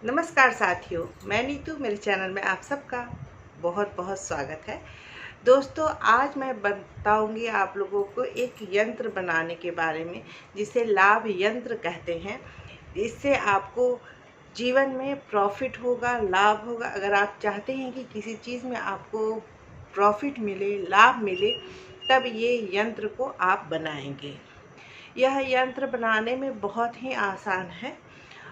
नमस्कार साथियों, मैं नीतू। मेरे चैनल में आप सबका बहुत बहुत स्वागत है। दोस्तों, आज मैं बताऊंगी आप लोगों को एक यंत्र बनाने के बारे में जिसे लाभ यंत्र कहते हैं। इससे आपको जीवन में प्रॉफिट होगा, लाभ होगा। अगर आप चाहते हैं कि किसी चीज़ में आपको प्रॉफिट मिले, लाभ मिले, तब ये यंत्र को आप बनाएंगे। यह यंत्र बनाने में बहुत ही आसान है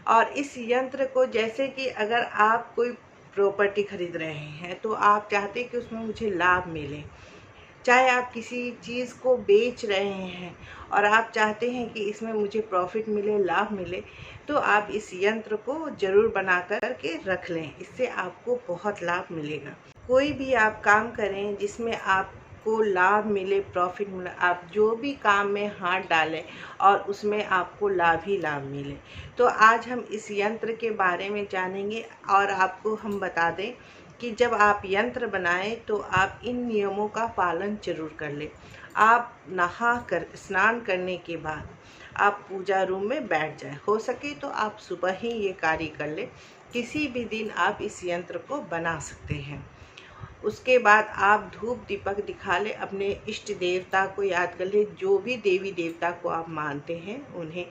और इस यंत्र को, जैसे कि अगर आप कोई प्रॉपर्टी खरीद रहे हैं तो आप चाहते हैं कि उसमें मुझे लाभ मिले, चाहे आप किसी चीज़ को बेच रहे हैं और आप चाहते हैं कि इसमें मुझे प्रॉफिट मिले, लाभ मिले, तो आप इस यंत्र को ज़रूर बना कर के रख लें। इससे आपको बहुत लाभ मिलेगा। कोई भी आप काम करें जिसमें आपको लाभ मिले, प्रॉफिट मिले, आप जो भी काम में हाथ डालें और उसमें आपको लाभ ही लाभ मिले। तो आज हम इस यंत्र के बारे में जानेंगे और आपको हम बता दें कि जब आप यंत्र बनाएं तो आप इन नियमों का पालन जरूर कर लें। आप नहा कर स्नान करने के बाद आप पूजा रूम में बैठ जाएं। हो सके तो आप सुबह ही ये कार्य कर लें। किसी भी दिन आप इस यंत्र को बना सकते हैं। उसके बाद आप धूप दीपक दिखा ले, अपने इष्ट देवता को याद कर ले। जो भी देवी देवता को आप मानते हैं उन्हें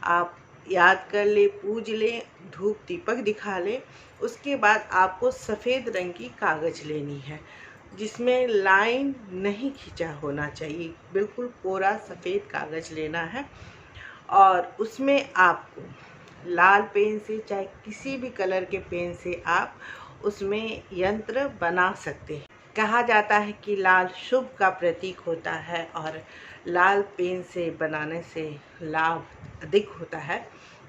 आप याद कर ले, पूज ले, धूप दीपक दिखा ले। उसके बाद आपको सफ़ेद रंग की कागज़ लेनी है जिसमें लाइन नहीं खींचा होना चाहिए। बिल्कुल कोरा सफ़ेद कागज़ लेना है और उसमें आपको लाल पेन से, चाहे किसी भी कलर के पेन से आप उसमें यंत्र बना सकते हैं। कहा जाता है कि लाल शुभ का प्रतीक होता है और लाल पेन से बनाने से लाभ अधिक होता है।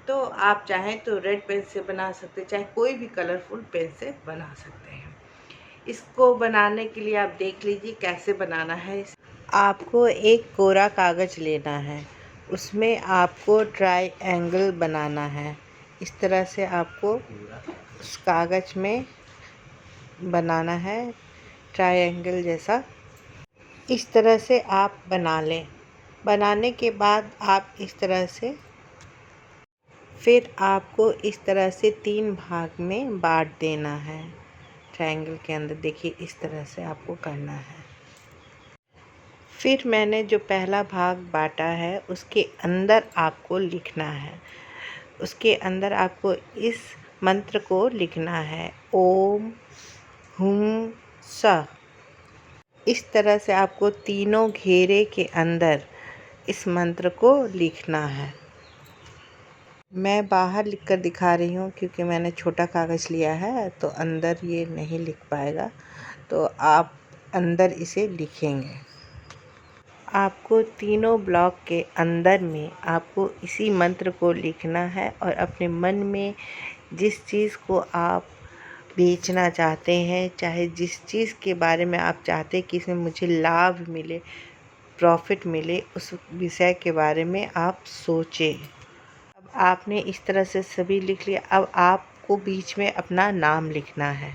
तो आप चाहें तो रेड पेन से बना सकते हैं, चाहे कोई भी कलरफुल पेन से बना सकते हैं। इसको बनाने के लिए आप देख लीजिए कैसे बनाना है। आपको एक कोरा कागज़ लेना है, उसमें आपको ट्रायंगल बनाना है। इस तरह से आपको उस कागज़ में बनाना है ट्रायंगल जैसा। इस तरह से आप बना लें। बनाने के बाद आप इस तरह से, फिर आपको इस तरह से 3 भाग में बांट देना है। ट्रायंगल के अंदर देखिए इस तरह से आपको करना है। फिर मैंने जो पहला भाग बांटा है उसके अंदर आपको लिखना है। उसके अंदर आपको इस मंत्र को लिखना है, ओम हुम स। इस तरह से आपको तीनों घेरे के अंदर इस मंत्र को लिखना है। मैं बाहर लिखकर दिखा रही हूँ क्योंकि मैंने छोटा कागज़ लिया है तो अंदर ये नहीं लिख पाएगा, तो आप अंदर इसे लिखेंगे। आपको तीनों ब्लॉक के अंदर में आपको इसी मंत्र को लिखना है और अपने मन में जिस चीज़ को आप बेचना चाहते हैं, चाहे जिस चीज़ के बारे में आप चाहते हैं कि इसमें मुझे लाभ मिले, प्रॉफिट मिले, उस विषय के बारे में आप सोचें। अब आपने इस तरह से सभी लिख लिया। अब आपको बीच में अपना नाम लिखना है।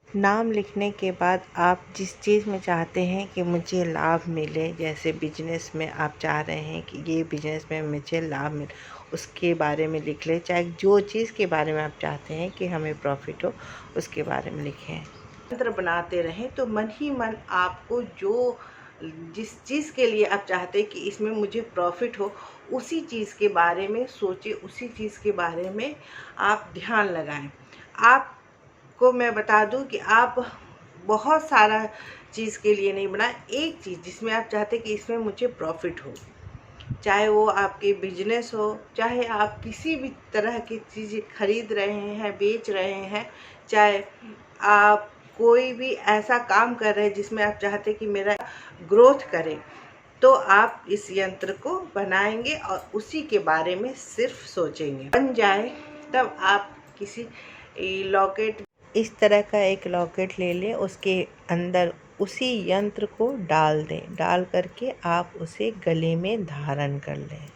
नाम लिखने के बाद आप जिस चीज़ में चाहते हैं कि मुझे लाभ मिले, जैसे बिजनेस में आप चाह रहे हैं कि ये बिजनेस में मुझे लाभ मिले, उसके बारे में लिख लें। चाहे जो चीज़ के बारे में आप चाहते हैं कि हमें प्रॉफिट हो, उसके बारे में लिखें। यंत्र बनाते रहें तो मन ही मन आपको जिस चीज़ के लिए आप चाहते हैं कि इसमें मुझे प्रॉफिट हो, उसी चीज़ के बारे में सोचें, उसी चीज़ के बारे में आप ध्यान लगाएं। आपको मैं बता दूं कि आप बहुत सारा चीज़ के लिए नहीं बनाएं, एक चीज़ जिसमें आप चाहते हैं कि इसमें मुझे प्रॉफिट हो, चाहे वो आपके बिजनेस हो, चाहे आप किसी भी तरह की चीज़ें खरीद रहे हैं, बेच रहे हैं, चाहे आप कोई भी ऐसा काम कर रहे हैं जिसमें आप चाहते हैं कि मेरा ग्रोथ करे, तो आप इस यंत्र को बनाएंगे और उसी के बारे में सिर्फ सोचेंगे। बन जाए तब आप किसी लॉकेट, इस तरह का एक लॉकेट ले लें, उसके अंदर उसी यंत्र को डाल दें। डाल करके आप उसे गले में धारण कर लें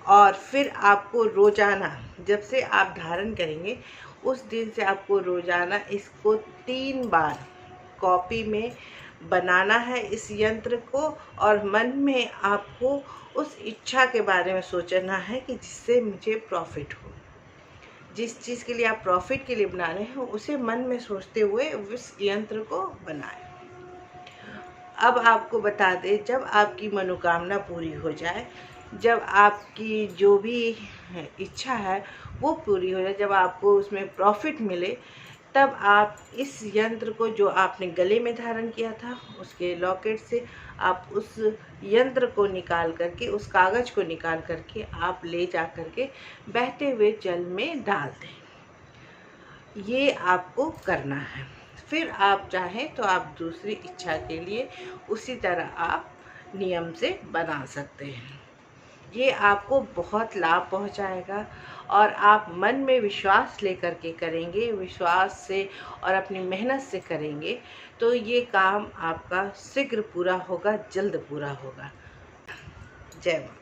और फिर आपको रोज़ाना, जब से आप धारण करेंगे उस दिन से आपको रोज़ाना इसको 3 बार कॉपी में बनाना है इस यंत्र को, और मन में आपको उस इच्छा के बारे में सोचना है कि जिससे मुझे प्रॉफिट हो। जिस चीज़ के लिए आप प्रॉफिट के लिए बना रहे हो उसे मन में सोचते हुए उस यंत्र को बनाएं। अब आपको बता दें, जब आपकी मनोकामना पूरी हो जाए, जब आपकी जो भी इच्छा है वो पूरी हो जाए, जब आपको उसमें प्रॉफिट मिले, तब आप इस यंत्र को जो आपने गले में धारण किया था उसके लॉकेट से आप उस यंत्र को निकाल करके, उस कागज को निकाल करके आप ले जा करके बहते हुए जल में डाल दें। ये आपको करना है। फिर आप चाहें तो आप दूसरी इच्छा के लिए उसी तरह आप नियम से बना सकते हैं। ये आपको बहुत लाभ पहुंचाएगा और आप मन में विश्वास लेकर के करेंगे, विश्वास से और अपनी मेहनत से करेंगे तो ये काम आपका शीघ्र पूरा होगा, जल्द पूरा होगा। जय मां।